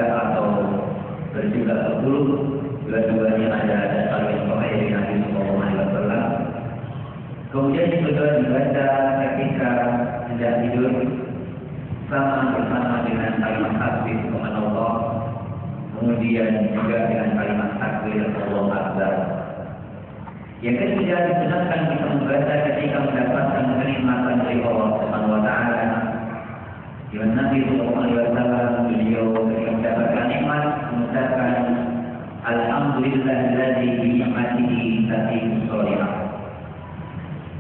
atau berjumlah 10, dua-duanya ada saling sahih dari Nabi Sallallahu Alaihi Wasallam. Kemudian yang kedua dibaca ketika hendak tidur bersama dengan kalimat tasbih kepada Allah. Kemudian juga dengan kalimat takbir Allahu Akbar. Yang ketiga disunahkan kita membaca ketika mendapatkan kenikmatan dari Allah Subhanahu Wa Taala. Di mana Nabi Sallallahu Alaihi Wasallam beliau ketika mendapatkan nikmat mengucapkan Alhamdulillahilladzi bi ni'matihi tatimmu sholihah.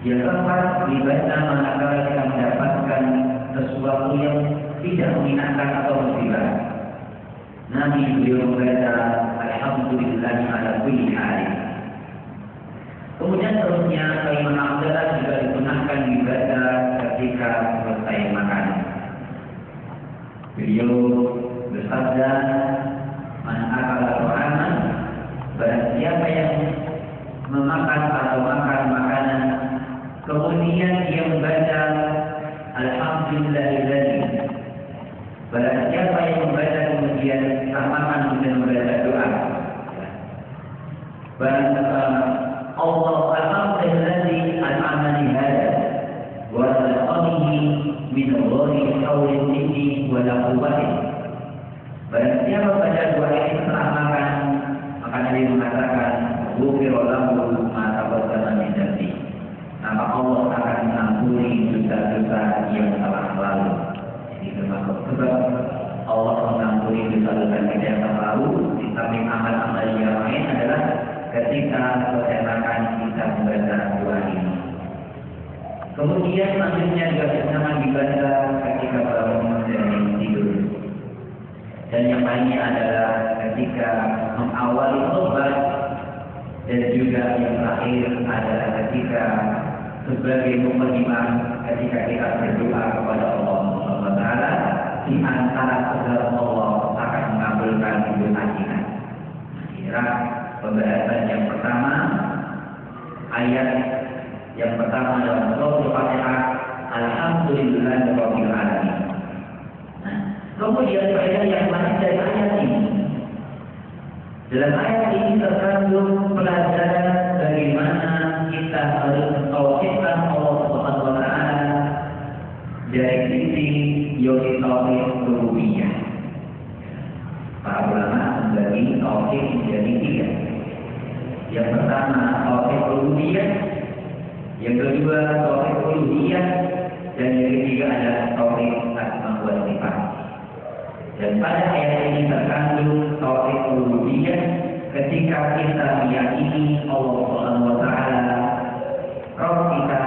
Yang keempat dibaca manakala kita mendapatkan sesuatu yang tidak menyenangkan atau musibah. Nabi beliau membaca Alhamdulillah ala kulli hal. Kemudian terusnya kalimat hamdalah juga digunakan dibaca ketika selesai makan. Beliau bersabda, "Man akala ta'aman," barang siapa yang memakan atau makan makanan kemudian dia membaca Alhamdulillahilladzi, barang siapa yang membaca kemudian makan kemudian membaca doa, barang Allah alhamdulilladzi at'amani hada wa razaqani min ghairi hawlin minni wa la quwwatin. Barang siapa baca doa ini setelah makan, maka Nabi mengatakan ghufira lahu ma taqaddama min dhanbi. Maka Allah akan mengampuni dosa-dosa yang telah lalu. Ini termasuk sebab Allah mengampuni dosa-dosa kita yang telah lalu. Di samping amal-amal yang lain adalah ketika selesai makan kita membaca doa ini. Kemudian selanjutnya juga bersama dibaca ketika bangun dari tidur. Dan yang lainnya adalah ketika mengawali khoutbah, dan juga yang terakhir adalah ketika sebagai mukadimah ketika kita berdoa kepada Allah Subhanahu Wa Taala, di antara segala Allah akan mengabulkan doa kita. Kira pembahasan yang pertama, ayat yang pertama dalam surah Al-Fatihah, Alhamdulillahirabbil alamin. Nah, kemudian faedah yang lain dari ayat ini. Dalam ayat ini terkandung pelajaran bagaimana kita harus mentauhidkan Allah Subhanahu Wa Taala dari sisi tauhid rububiyah. Para ulama membagi tauhid menjadi 3. Yang pertama tauhid rububiyah, yang kedua tauhid uluhiyah, dan yang ketiga adalah tauhid asma wa sifat. Dan pada ayat ini terkandung tauhid uluhiyah ketika kita meyakini Allah Subhanahu Wa Taala Rabb kita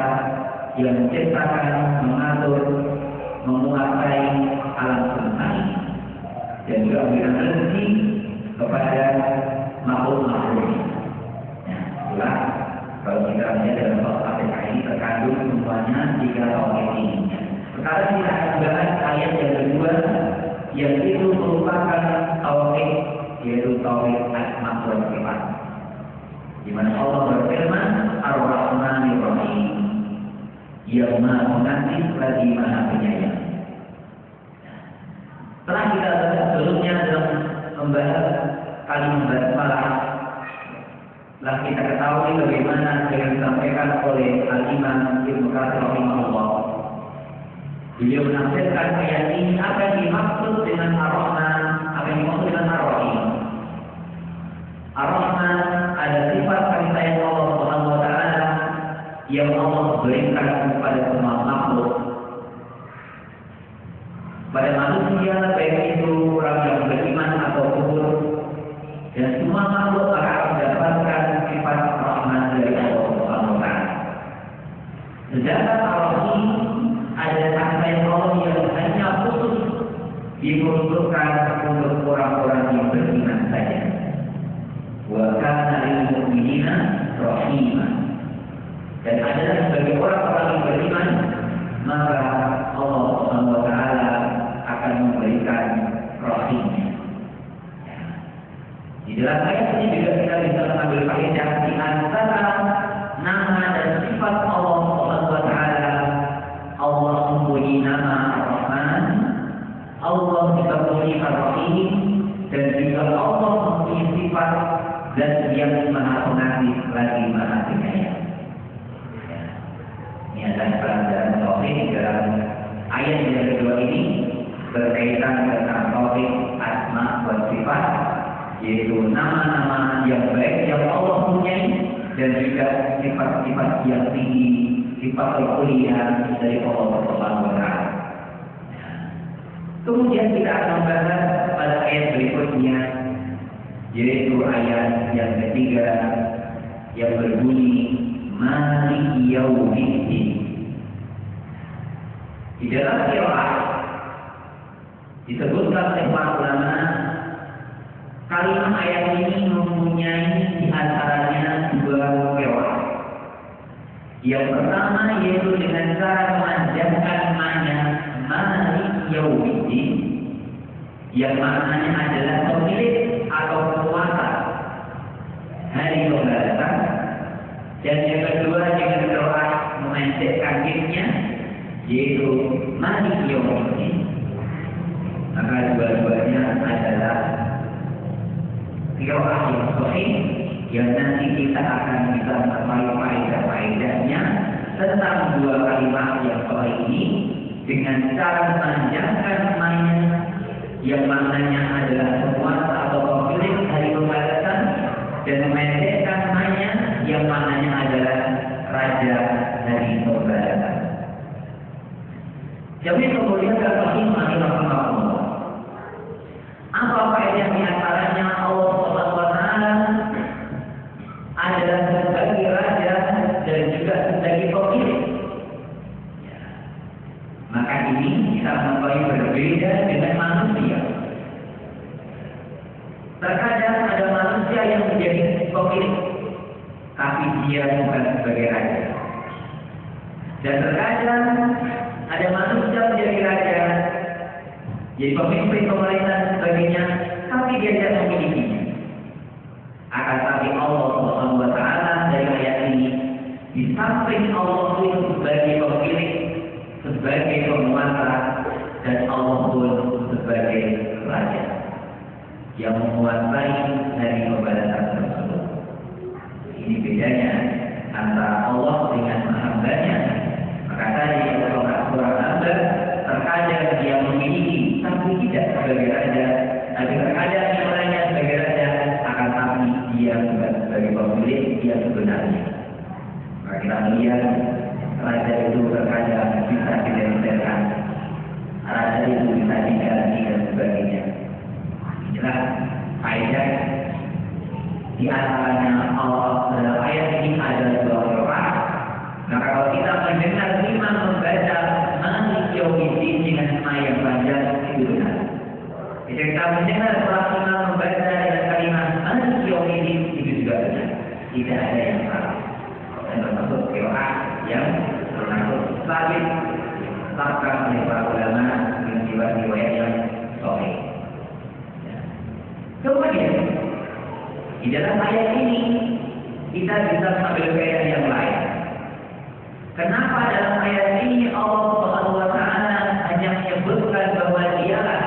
yang menciptakan, mengatur, menguasai alam semesta ini, dan juga memberikan rezeki kepada makhluk-makhluk. Itulah kalau kita lihat dalam Al-Fatihah ini terkandung semuanya 3 tauhid ini. Sekarang kita akan bahas ayat yang kedua, yang itu merupakan tauhid, yaitu tauhid asma wa sifat. Di mana Allah berfirman Ar-Rahmanir Rahim, yang Maha Pengasih lagi Maha Penyayang. Setelah kita bahas sebelumnya dalam membahas kalimat basmalah, telah kita ketahui bagaimana yang disampaikan oleh Al-Imam Ibnu Katsir rahimahullah. Beliau menafsirkan ayat ini apa yang dimaksud dengan Ar-Rahman, apa yang dimaksud dengan Ar-Rahim. Ar-Rahman ada sifat kasih sayang Allah Subhanahu Wa Taala yang Allah berikan kepada semua makhluk, pada manusia, baik itu orang yang beriman atau kufur, dan semua makhluk akan mendapatkan sifat rahmat dari Allah Subhanahu Wa Taala. Sedangkan Ar-Rahim ada kasih sayang Allah yang hanya khusus diperuntukkan untuk orang-orang yang beriman saja. Wa kana lil mu'minina rahimah. Dan adalah sebagai orang-orang yang beriman, maka Allah Subhanahu Wa Taala akan memberikan rahimnya. Di dalam ayat ini juga kita bisa mengambil faedah di antara nama dan sifat Allah Subhanahu Wa Taala. Allah mempunyai nama Ar-Rahman, Allah juga mempunyai Ar-Rahim, dalam ayat yang kedua ini berkaitan tentang topik asma wa sifat, yaitu nama-nama yang baik yang Allah punyai dan juga sifat-sifat yang tinggi, sifat kemuliaan dari Allah Subhanahu wa Ta'ala. Kemudian kita akan membahas pada ayat berikutnya, yaitu ayat yang ketiga yang berbunyi Maliki Yaumiddin. Di dalam qiraat disebutkan oleh para ulama, kalimat ayat ini mempunyai di antaranya dua qiraat. Yang pertama yaitu dengan cara memanjangkan makna Maliki Yaumiddin, yang maknanya adalah pemilik atau penguasa hari pembalasan, dan yang kedua dengan doa memendekkan dirinya yaitu Maliki Yaumiddin. Maka dua-duanya adalah qiraat yang sahih yang nanti kita akan bisa mengetahui faedah-faedahnya tentang dua kalimat yang sahih ini dengan cara memanjangkan maknanya yang maknanya adalah penguasa atau pemilik hari pembalasan, dan memendekkan maknanya yang maknanya adalah raja hari pembalasan. Jadi kemudian rahimahullah, apa faedah di antaranya Allah Subhanahu wa Ta'ala adalah sebagai raja dan juga sebagai pemilik. Maka ini kita mengetahui berbeda dengan manusia. Terkadang ada manusia yang menjadi pemilik, tapi dia bukan sebagai raja. Dan terkadang ada manusia menjadi raja, jadi pemimpin pemerintah dan sebagainya, tapi dia tidak memilikinya. Akan tapi Allah Subhanahu wa Ta'ala dari ayat ini, di samping Allah pun sebagai pemilik, sebagai penguasa, dan Allah pun sebagai raja yang menguasai dari pembalasan tersebut. Ini bedanya antara Allah dengan hambanya. Maka tadi surah Al-Anfal, terkadang dia memiliki tapi tidak sebagai raja, tapi terkadang yang lainnya sebagai raja, akan tapi dia bukan sebagai pemilik dia sebenarnya. Maka kita melihat raja itu terkadang bisa dilengsarkan, raja itu bisa diganti dan sebagainya. Inilah faedah di antaranya Allah dalam ayat ini ada dua qiraat. Maka kalau kita mendengar imam membaca Maliki Yaumiddin dengan nama yang panjang, itu benar. Jika kita mendengar seorang imam membaca dengan kalimat Maliki Yaumiddin, itu juga benar. Tidak ada yang salah. Dan termasuk qiraat yang termasuk sabit, ditetapkan oleh para ulama dengan riwayat yang sahih. Kemudian di dalam ayat ini kita bisa mengambil faedah yang lain. Kenapa dalam ayat ini Allah Subhanahu wa Ta'ala hanya menyebutkan bahwa dialah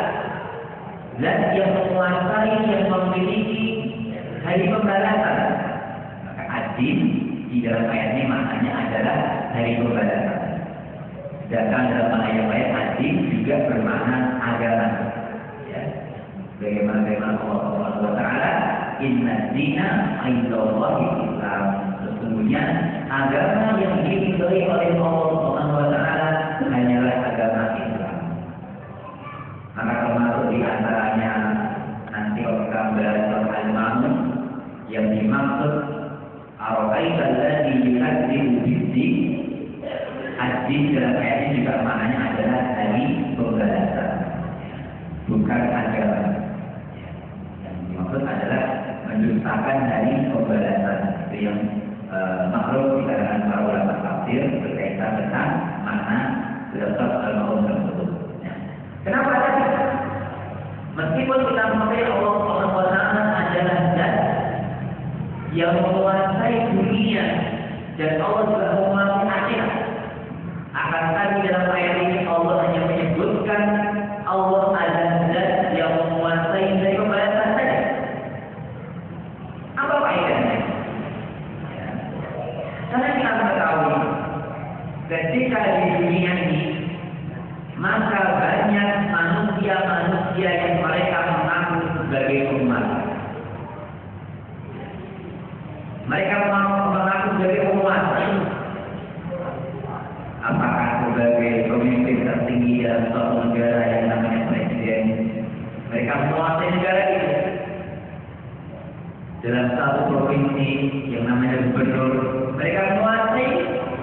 zat yang menguasai, yang memiliki hari pembalasan? Maka adil di dalam ayat ini maknanya adalah hari pembalasan. Sedangkan dalam ayat-ayat adil juga bermakna agama. Ya. Bagaimana Allah Subhanahu wa Ta'ala, Inna dina indallahi Islam. Sesungguhnya agama yang diridhoi oleh Allah Subhanahu wa Ta'ala hanyalah agama Islam. Maka termasuk di antaranya nanti kita belajar al-Ma'mun yang dimaksud Ar-Ra'aita alladhi yukadzibu bid-din. Hadis dalam ayat ini juga maknanya adalah hari pembalasan, bukan agama. Yang dimaksud adalah mendustakan hari pembalasan. Itu yang makhluk di kalangan para ulama tafsir berkaitan tentang makna lafaz al-Ma'un tersebut. Kenapa tadi? Meskipun kita mengetahui Allah Subhanahu wa Ta'ala adalah zat yang menguasai dunia dan Allah juga menguasai akhirat, akan tadi dalam ayat ini Allah hanya menyebutkan Allah adalah zat yang menguasai dari pembalasan saja. Apa faedahnya? Karena kita mengetahui ketika di dunia ini maka banyak manusia-manusia yang mereka mengaku sebagai umat. Mereka mengaku sebagai umat. Apakah sebagai pemimpin tertinggi dalam suatu negara yang namanya presiden? Mereka menguasai negara itu. Dalam satu provinsi yang namanya gubernur, mereka menguasai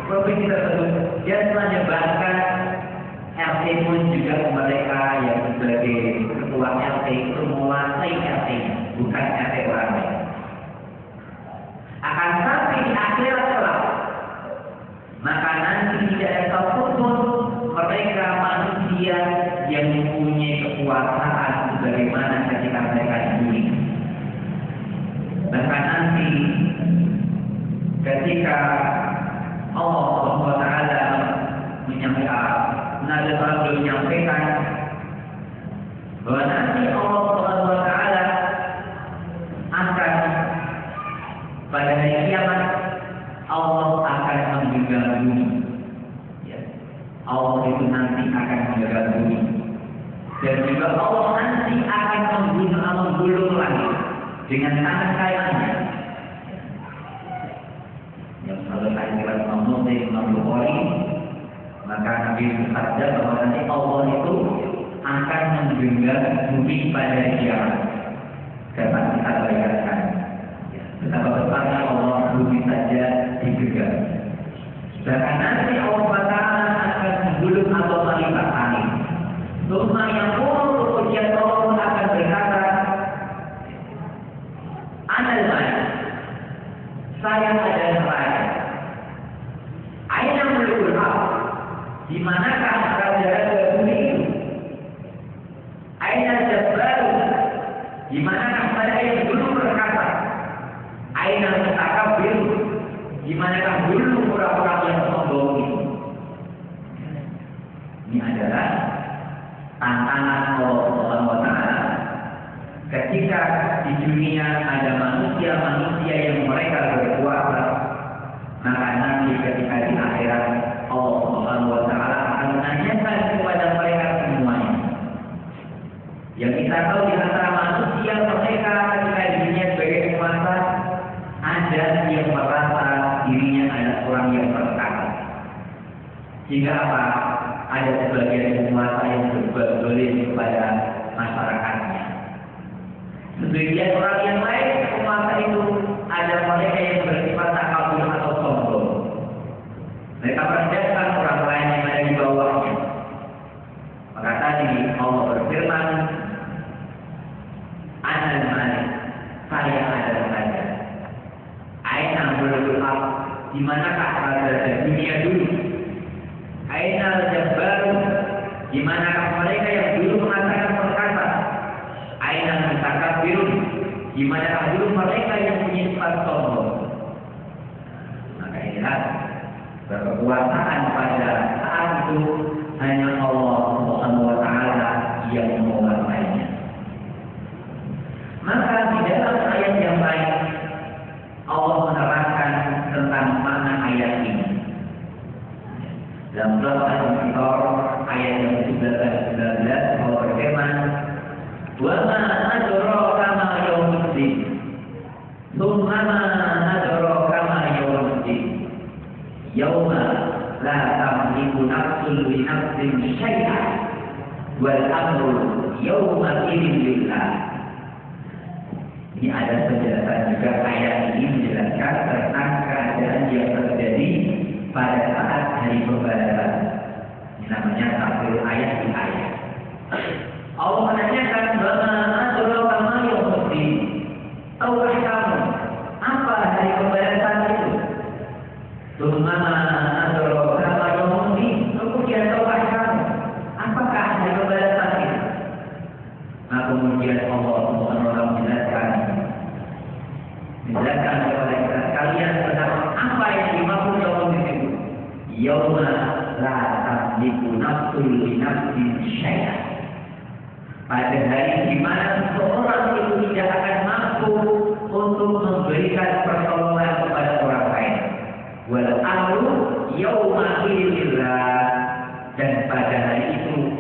provinsi tersebut. Dan menyebabkan RT pun juga mereka yang sebagai ketua RT itu menguasai RT, bukan RT orang lain. Akan sampai di akhirat kelak, maka nanti tidak ada satupun mereka manusia yang mempunyai kekuasaan sebagaimana ketika mereka di dunia. Bahkan nanti ketika Allah SWT menyampaikan bahwa nanti Allah SWT akan pada hari kiamat Allah akan menggenggam bumi. Ya. Allah itu nanti akan menggenggam bumi. Dan juga Allah nanti akan menggulung langit dengan tangan kanannya. Yang selalu kaitan Imam Bukhari, maka Nabi bersabda bahwa nanti Allah itu akan menggenggam bumi pada kiamat. Dapat kita bayangkan betapa besarnya Allah bumi saja digenggam. Bahkan nanti Allah Taala akan menggulung atau melipat angin. Summa yaqulu, kemudian Allah akan berkata, Anal Malik, saya adalah raja. Aina mulkul haq, di manakah raja-raja bumi itu? Aina jabbaru, di manakah mereka yang dulu berkata? Aina mutakabbir, di manakah dulu orang-orang yang sombong itu? Ini adalah tantangan Allah Subhanahu wa Ta'ala. Ketika di dunia ada manusia-manusia yang mereka berkuasa, maka nanti ketika di akhirat Allah Subhanahu wa Ta'ala akan menanyakan kepada mereka semuanya. Yang kita tahu di antara manusia mereka ketika di dunia sebagai penguasa, ada yang merasa dirinya adalah orang yang berkata. Sehingga apa? Ada sebagian penguasa yang berbelit kepada masyarakatnya. Sebagian orang yang lain penguasa itu ada mereka yang bersifat takabur atau sombong. Mereka merendahkan orang lain yang ada di bawahnya. Maka tadi Allah berfirman, Anal Malik, saya adalah raja. Aina mulkul haq, di manakah raja dunia dulu? Aina jabbaru, di manakah mereka yang dulu mengatakan berkata? Aina mutakabbirun, di manakah dulu mereka yang punya sifat sombong? Maka inilah berkekuasaan pada saat itu hanya Allah Subhanahu wa Ta'ala yang menguasainya. Maka di dalam ayat yang lain Allah menerangkan tentang makna ayat ini. Dalam surat Al-Insyirah ayat yang 19 Allah berfirman, "Wa ma adraka ma yaumuddin, tsumma ma adraka ma yaumuddin, yauma la tamliku nafsun li nafsin syai'an, wal amru yauma idzin lillah." Ini ada penjelasan juga ayat ini menjelaskan tentang keadaan yang terjadi pada saat hari pembalasan. Ini namanya tafsir ayat di ayat. Allah menanyakan, "Bama adraka ma yaumuddin?" Tahukah kamu apa hari pembalasan itu? "Tsumma ma adraka ma yaumuddin?" Kemudian tahukah kamu apakah hari pembalasan itu? Nah, kemudian Allah menjelaskan kepada kita sekalian tentang apa yang dimaksud yaumuddin itu. Yauma la tamliku nafsun li nafsin syai'an. Pada hari di mana seorang itu tidak akan mampu untuk memberikan pertolongan kepada orang lain. Wal amru yauma idzin lillah, dan pada hari itu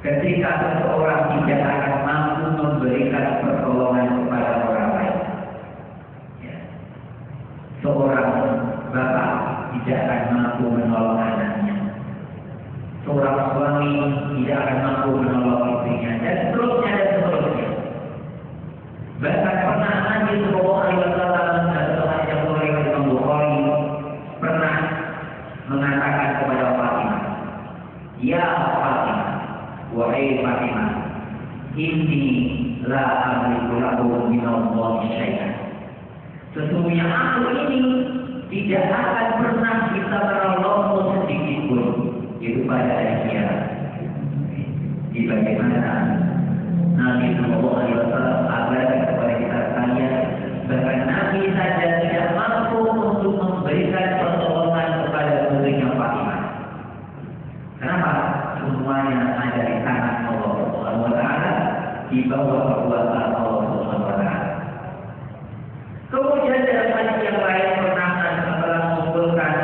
ketika seseorang tidak akan mampu memberikan pertolongan kepada orang lain. Ya. Seorang bapak tidak akan mampu menolong anaknya. Seorang suami tidak akan mampu menolong istrinya, dan seterusnya dan seterusnya. Bahkan pernah Nabi Sallallahu Alaihi Wasallam dalam hadis yang diriwayatkan Imam Bukhari pernah mengatakan kepada Fatimah, "Ya Fatimah, wahai Fatimah, inni la amliku lahu min Allahi syai'an." Sesungguhnya aku ini tidak akan pernah bisa menolongmu sedikit pun, itu pada hari kiamat. Di bagaimana Nabi Sallallahu Alaihi Wasallam ajarkan kepada kita sekalian, bahkan Nabi saja tidak mampu untuk memberikan pertolongan kepada putrinya Fatimah. Kenapa? Semuanya ada di tangan Allah Subhanahu Wa Taala, di bawah kekuasaan Allah Subhanahu Wa Taala. Kemudian dalam hadis yang lain pernah setelah mengumpulkan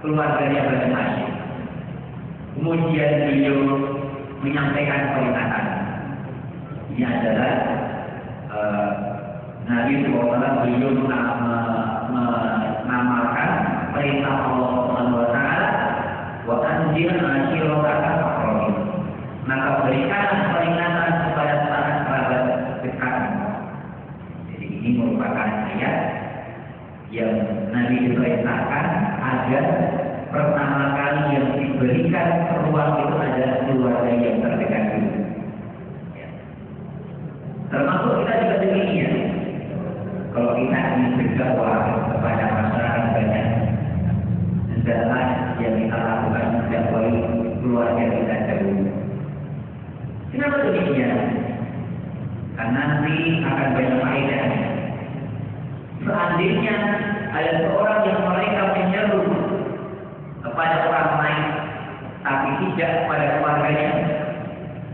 keluarganya Bani Hashim, kemudian beliau menyampaikan peringatan. Ini adalah Nabi SAW beliau mengamalkan perintah Allah Subhanahu Wa Taala, wa anzir ashirataka aqrabin. Maka berikanlah peringatan kepada sahabat dekat. Jadi ini merupakan ayat yang Nabi diperintahkan agar pertama kali yang diberikan ruang itu adalah keluarga yang terdekat dulu. Termasuk kita juga demikian. Kalau kita ingin berdakwah kepada masyarakat banyak, hendaklah yang kita lakukan mendakwai keluarga kita dahulu. Kenapa demikian? Karena nanti akan banyak faedahnya. Seandainya ada seorang yang mereka menyeru kepada orang lain, tapi tidak kepada keluarganya,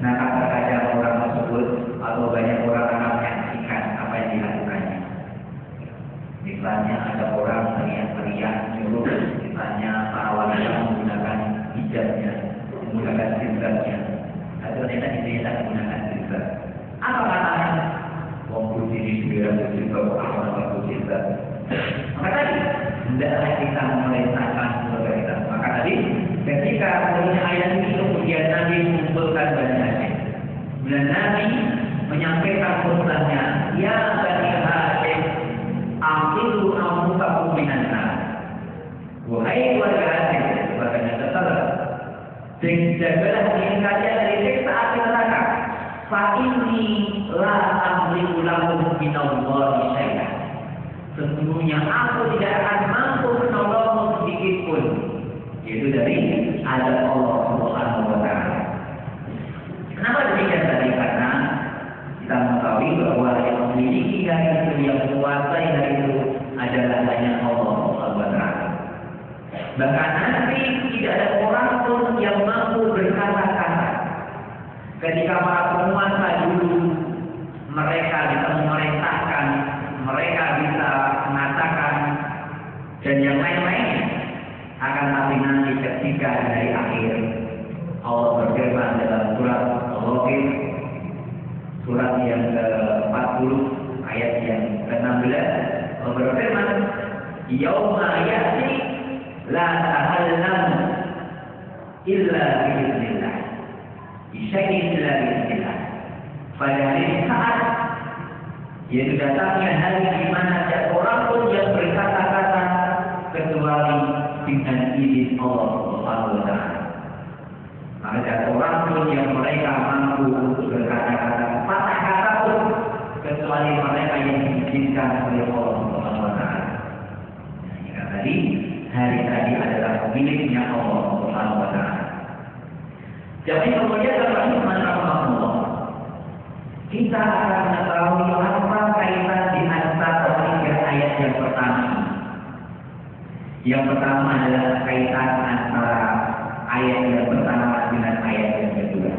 maka terkadang orang tersebut atau banyak orang akan menyaksikan apa yang dilakukannya. Misalnya ada orang teriak-teriak nyuruh, misalnya para wanita menggunakan hijabnya, menggunakan jilbabnya, atau ternyata tidak menggunakan jilbab. Apa katanya? Wong ini segera berjilbab, apa berjilbab. Maka tadi hendaklah kita memerintahkan keluarga kita. Maka tadi ketika punya ayat ini kemudian Nabi mengumpulkan Bani Hashim. Dan Nabi menyampaikan pesannya, ya Bani Hashim, aqilu anfusakum minan nar. Wahai keluarga Hashim, sebagainya tersalah. Jagalah diri kalian dari siksa api neraka. Fa inni la amliku lakum min Allahi syai'an. Sesungguhnya aku tidak akan mampu menolongmu sedikit pun. Yaitu dari azab Allah Subhanahu Wa Taala. Kenapa demikian tadi? Karena kita mengetahui bahwa yang memiliki hari itu, yang menguasai hari itu adalah hanya Allah Subhanahu Wa Taala. Bahkan nanti tidak ada orang pun yang mampu berkata-kata. Ketika para penguasa dulu mereka bisa memerintahkan, mereka bisa mengatakan dan yang lain-lainnya, akan tapi nanti ketika dari akhir Allah berfirman dalam surat Al-Ghafir, surat yang ke-40 ayat yang ke-16, Allah berfirman, yauma ya'ti la tahallam illa bi'iznillah, bisyai'in illa bi'iznillah. Pada hari saat yaitu datangnya hari di mana ada orang pun yang berkata-kata kecuali dengan izin Allah Subhanahu Wa Taala. Maka ada orang pun yang mereka mampu untuk berkata-kata patah kata pun kecuali mereka yang diizinkan oleh Allah Subhanahu Wa Taala. Jika tadi hari tadi adalah miliknya Allah Subhanahu Wa Taala. Jadi kemudian dalam iman Allah, kita akan mengetahui apa kaitan di antara tiga ayat yang pertama. Yang pertama adalah kaitan antara ayat yang pertama dengan ayat yang kedua.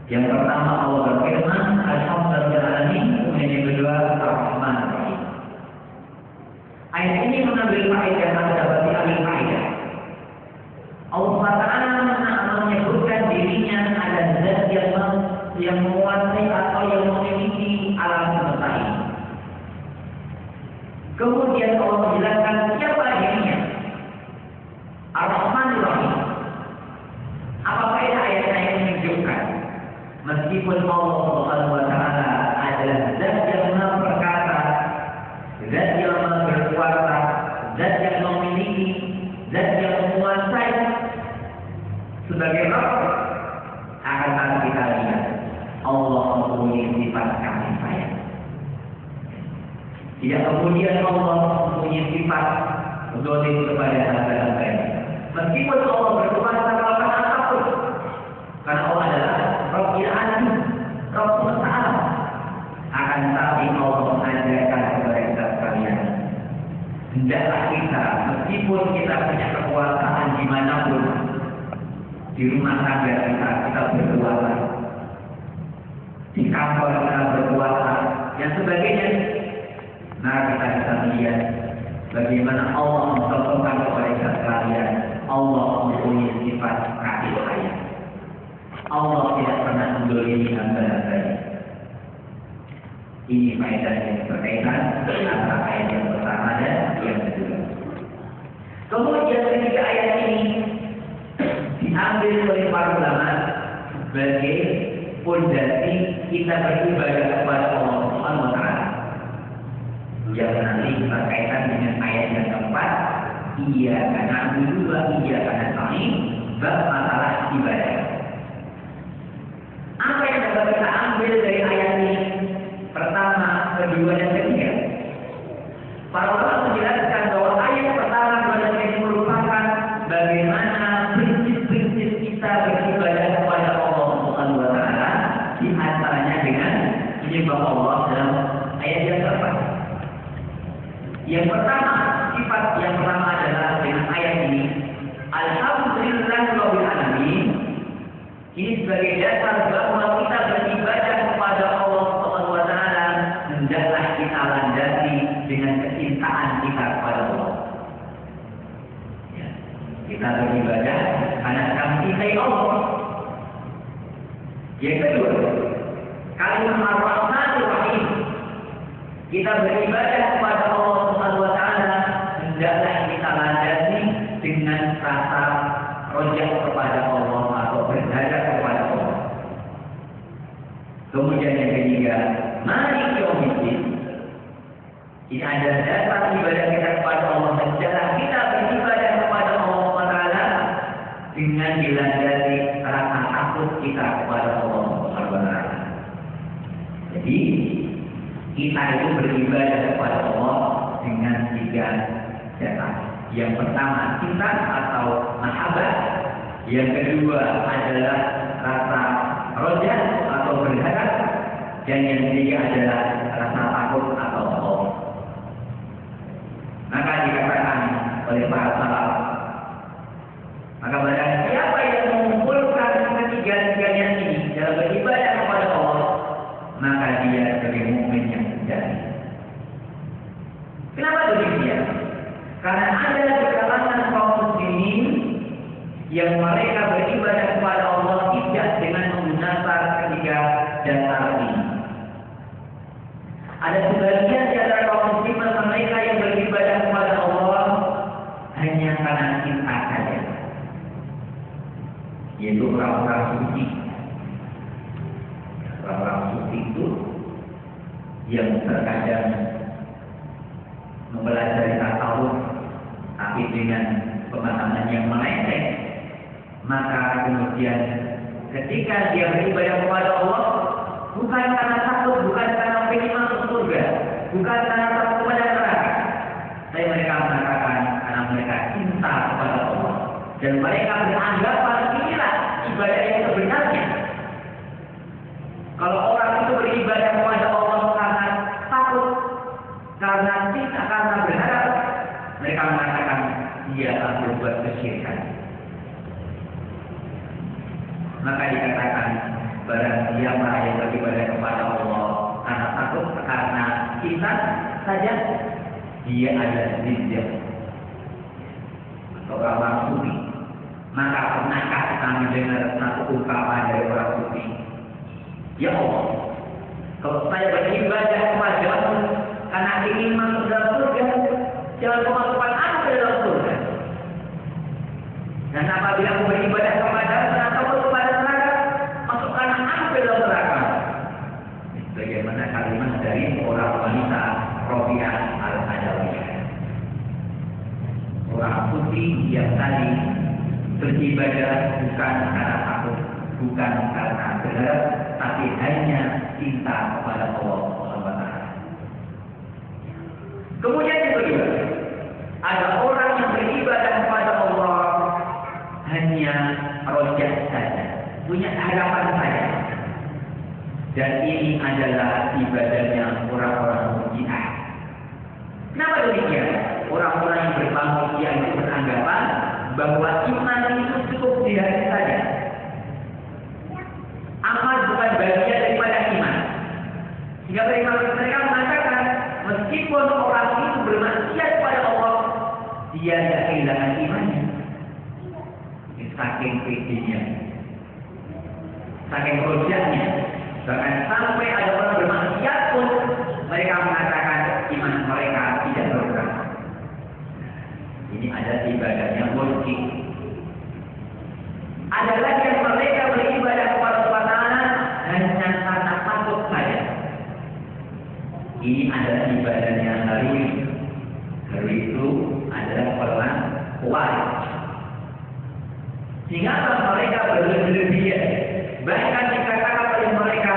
Yang pertama Allah berfirman, Alhamdulillahirrahmanirrahim, kemudian yang kedua Ar-Rahman Ar-Rahim. Ayat ini mengambil faedah atau dapat diambil faedah. Allah Taala menyebutkan dirinya Meskipun Allah Subhanahu wa taala adalah zat yang maha perkasa, zat yang maha berkuasa, zat yang memiliki, zat yang menguasai sebagai Rabb, akan kita lihat Allah mempunyai sifat kasih sayang. Tidak kemudian Allah mempunyai sifat zalim kepada hamba-hambanya. Meskipun Allah berkuasa melakukan apapun, karena Allah adalah Rabbul Alamin, Rabb semesta alam. Akan tapi Allah mengajarkan kepada kita sekalian, hendaklah kita, meskipun kita punya kekuasaan dimanapun, di rumah tangga kita berkuasa, di kantor kita berkuasa, dan sebagainya. Nah, kita bisa melihat bagaimana Allah mencontohkan kepada kita sekalian, Allah mempunyai sifat kasih sayang. Allah tidak pernah menzalimi hamba-hambanya. Ini faedah yang berkaitan antara ayat yang pertama dan yang kedua. Kemudian ketiga ayat ini diambil oleh para ulama sebagai fondasi kita beribadah kepada Allah Subhanahu wa taala. Yang nanti berkaitan dengan ayat yang keempat, iyyaka na'budu wa iyyaka nasta'in, bab masalah ibadah. Apa yang dapat kita ambil dari ayat ini? Pertama, kedua, dan ketiga. Para ulama menjelaskan bahwa ayat pertama dan ini merupakan bagaimana prinsip-prinsip kita beribadah kepada Allah Subhanahu wa taala, di antaranya dengan menyembah Allah dalam ayat yang keempat. Yang pertama, sifat yang pertama adalah dengan ayat ini, Alhamdulillahirabbil alamin. Ini sebagai dasar bahwa kita beribadah kepada Allah Subhanahu wa taala hendaklah kita landasi dengan kecintaan kita kepada Allah. Ya, kita beribadah karena kami cintai Allah. Yang kedua, kalimat Ar-Rahmanir Rahim. Kita beribadah kepada Allah Subhanahu wa taala hendaklah kita landasi dengan rasa rojak kepada Allah atau berharap kepada Allah. Kemudian yang ketiga, Maliki Yaumiddin. Ini ada dasar ibadah kita kepada Allah, hendaklah kita beribadah kepada Allah Subhanahu wa taala dengan dilandasi rasa takut kita kepada Allah Subhanahu wa taala. Jadi kita itu beribadah kepada Allah dengan tiga dasar. Yang pertama cinta atau mahabbah. Yang kedua adalah rasa roja atau berharap. Dan yang ketiga adalah rasa takut atau khauf. Maka dikatakan oleh para salaf, maka barang siapa yang mengumpulkan ketiga-tiganya ini dalam beribadah kepada Allah, maka dia sebagai mukmin yang sejati. Kenapa demikian? Karena ada di kalangan kaum muslimin yang mereka beribadah kepada Allah tidak dengan menggunakan ketiga dasar ini. Ada sebagian di antara kaum muslimin mereka yang beribadah kepada Allah hanya karena cinta saja, yaitu orang-orang suci. Orang-orang suci itu yang terkadang mempelajari tasawuf tapi dengan pemahaman yang melenceng, maka kemudian ketika dia beribadah kepada Allah bukan karena takut, bukan karena ingin masuk surga, bukan karena takut kepada neraka, tapi mereka mengatakan karena mereka cinta kepada Allah dan mereka beranggapan inilah ibadah yang sebenarnya. Kalau orang itu beribadah kepada Allah karena takut, karena cinta, karena berharap, mereka mengatakan dia akan berbuat kesyirikan. Maka dikatakan barang siapa yang beribadah kepada Allah karena takut, karena cinta saja, dia adalah zindiq atau orang sufi. Maka pernahkah kita mendengar satu ungkapan dari orang sufi? Ya Allah, kalau saya beribadah kepada-Mu karena ingin masuk dalam surga, jangan memasukkan aku ke dalam surga. Dan apabila aku beribadah kepada-Mu karena takut kepada neraka, masukkan aku ke dalam bukan karena benar, tapi hanya cinta kepada Allah SWT. Kemudian yang kedua, ada orang yang beribadah kepada Allah hanya rojak saja, punya harapan saja. Dan ini adalah ibadahnya orang-orang Murji'ah. Kenapa demikian? Orang-orang yang berbangsa Murji'ah itu beranggapan bahwa iman itu cukup di hati saja. Amal bukan bagian daripada iman. Sehingga mereka mengatakan, meskipun orang itu bermaksiat kepada Allah, dia tidak kehilangan imannya. Saking pedenya, saking rojaknya. Bahkan sampai ada orang bermaksiat pun mereka mengatakan iman mereka tidak berubah. Ini ada ibadahnya murji. Ada lagi yang mereka beribadah kepada Allah hanya karena takut saja. Ini adalah ibadahnya Haruri. Haruri itu adalah orang kuat. Sehingga mereka berlebihan. Bahkan dikatakan oleh mereka,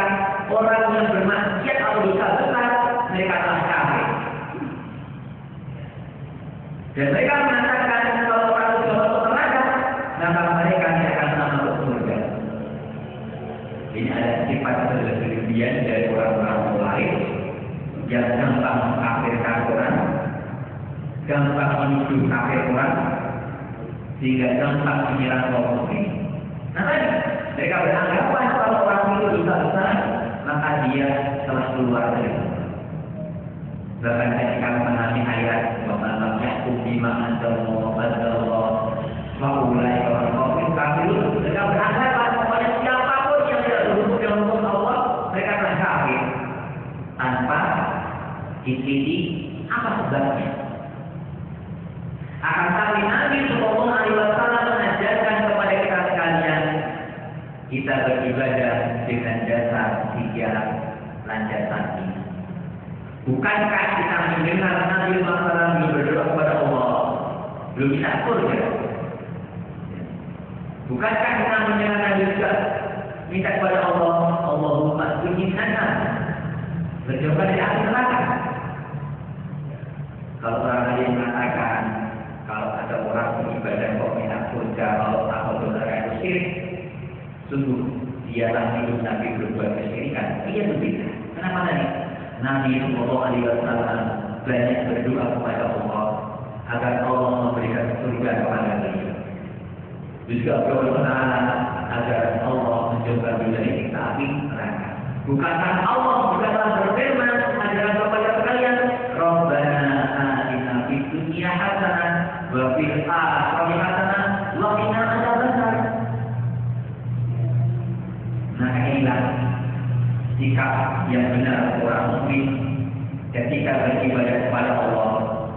orang yang bermaksiat atau dosa besar, mereka telah kafir. Dan mereka mengatakan kalau orang itu masuk neraka, maka mereka tidak akan masuk surga. Ini ada sifat berlebihan dari orang-orang lain yang gampang mengkafirkan orang, gampang menuduh kafir orang, sehingga gampang menyerang kaum muslim. Nah tadi mereka beranggapan kalau orang itu dosa besar, maka dia telah keluar dari Islam. Bahkan ketika memahami ayat "Waman yahkum bima anzalallahu wa ulaika humul kafirun", mereka beranggapan kepada siapapun yang tidak berhukum dengan hukum Allah, mereka telah kafir. Tanpa diselidiki apa sebabnya. Akan tapi Nabi Sallallahu Alaihi Wasallam mengajarkan kepada kita sekalian, kita beribadah dengan dasar 3 landasan ini. Bukankah kita mendengar Nabi Muhammad berdoa kepada Allah belum bisa surga? Bukankah kita mendengar Nabi juga minta kepada Allah, Allahumma tujinana, berjauh dari api neraka? Kalau orang lain mengatakan, kalau ada orang beribadah kok minta surga, kalau takut neraka itu syirik, sungguh dia tak hidup Nabi berbuat kesyirikan. Iya begitu. Kenapa tadi? Nabi Sallallahu Alaihi Wasallam banyak berdoa kepada Allah agar Allah memberikan surga kepada beliau. Juga berdoa agar Allah menjauhkan dari siksa api neraka. Bukankah Allah telah berfirman ajaran kepada kalian, Rabbana atina fid dunya hasanah wa fil akhirati hasanah wa qina adzabannar. Nah inilah sikap yang benar orang mukmin ketika beribadah kepada Allah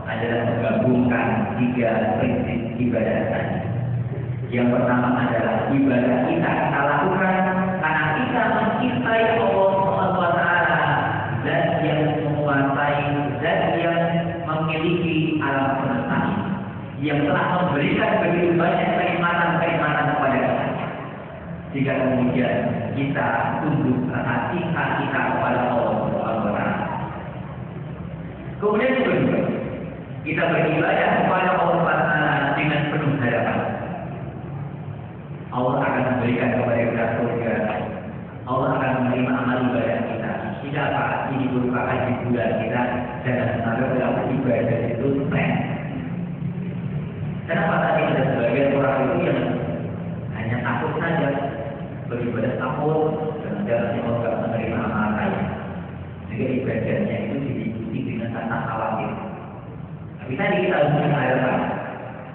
adalah menggabungkan 3 prinsip ibadah tadi. Yang pertama adalah ibadah kita lakukan karena kita mencintai Allah SWT, zat yang menguasai, zat yang memiliki alam semesta ini, yang telah memberikan begitu banyak kenikmatan-kenikmatan kepada kita. Jika kemudian kita tunduk karena cinta kita kepada Allah SWT. Kemudian kedua, kita beribadah kepada Allah SWT dengan penuh harapan. Allah akan memberikan kepada kita surga. Allah akan menerima amal ibadah kita. Tidak apa ini merupakan hiburan kita. Jangan sampai dalam ibadah itu tren. Kenapa tadi ada sebagian orang itu yang hanya takut saja beribadah takut dan jangan Allah menerima amal saya. Jadi ibadahnya itu diikuti dengan rasa khawatir. Tapi tadi kita harus punya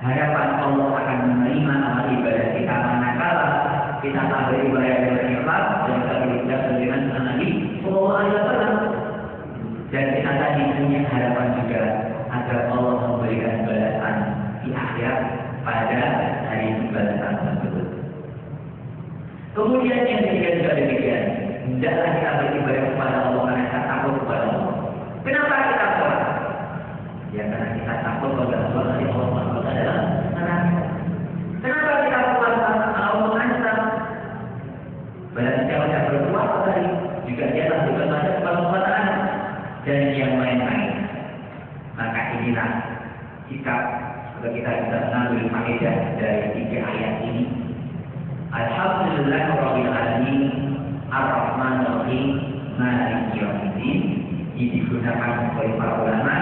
harapan Allah akan menerima amal ibadah kita manakala kita tak beribadah dengan ikhlas dan kita beribadah dengan Nabi Sallallahu Alaihi Wasallam. Dan kita tadi punya harapan juga agar Allah memberikan balasan di akhirat pada hari balasan tersebut. Kemudian yang ketiga juga demikian, hendaklah kita beribadah kepada Allah karena kita takut kepada Allah. Kenapa kita sholat? Ya karena kita takut kepada Allah dari Allah adalah neraka. Kenapa kita puasa? Allah mengancam Berarti siapa yang berpuasa tadi juga dia telah berpuasa kepada Allah dan yang lain-lain. Maka inilah sikap kalau kita bisa mengambil faedah dari 3 ayat ini. Alhamdulillahirabbil alamin ar-rahmanir rahim maliki yaumiddin digunakan oleh para ulama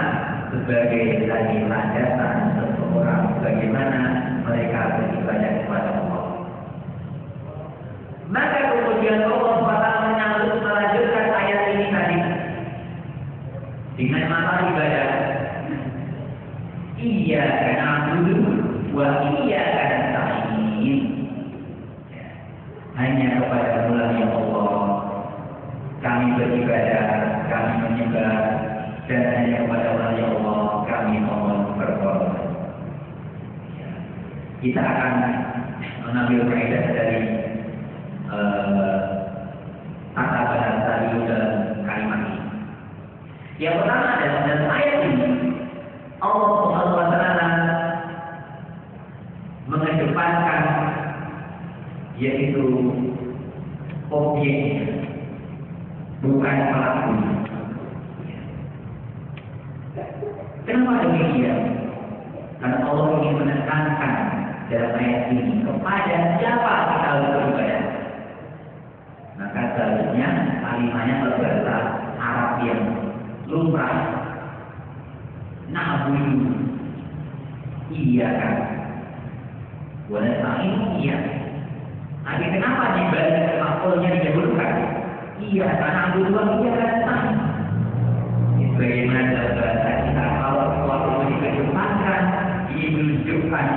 sebagai landasan seseorang bagaimana mereka beribadah kepada Allah. Maka kemudian Allah SWT melanjutkan ayat ini tadi dengan masalah ibadah. Iyyaka na'budu wa iyyaka nasta'in. Hanya kepada Allah ya Allah kami beribadah, kami menyembah, dan hanya kepada Allah ya Allah kami mohon pertolongan. Kita akan mengambil faedah dari tata bahasa dalam kalimat ini. Yang pertama adalah dalam ayat ini Allah Subhanahu wa taala mengedepankan yaitu objeknya, bukan pelakunya. Kenapa demikian? Karena Allah ingin menekankan dalam ayat ini kepada siapa kita harus beribadah. Maka seharusnya kalimatnya berbahasa Arab yang lumrah. Na'budu iyyaka wa nasta'in iya. Tapi kenapa di balik maf'ulnya didahulukan? Iya, karena na'budu wa iyyaka nasta'in. Bagaimana dalam bahasa kita kalau sesuatu dikedepankan, ini menunjukkan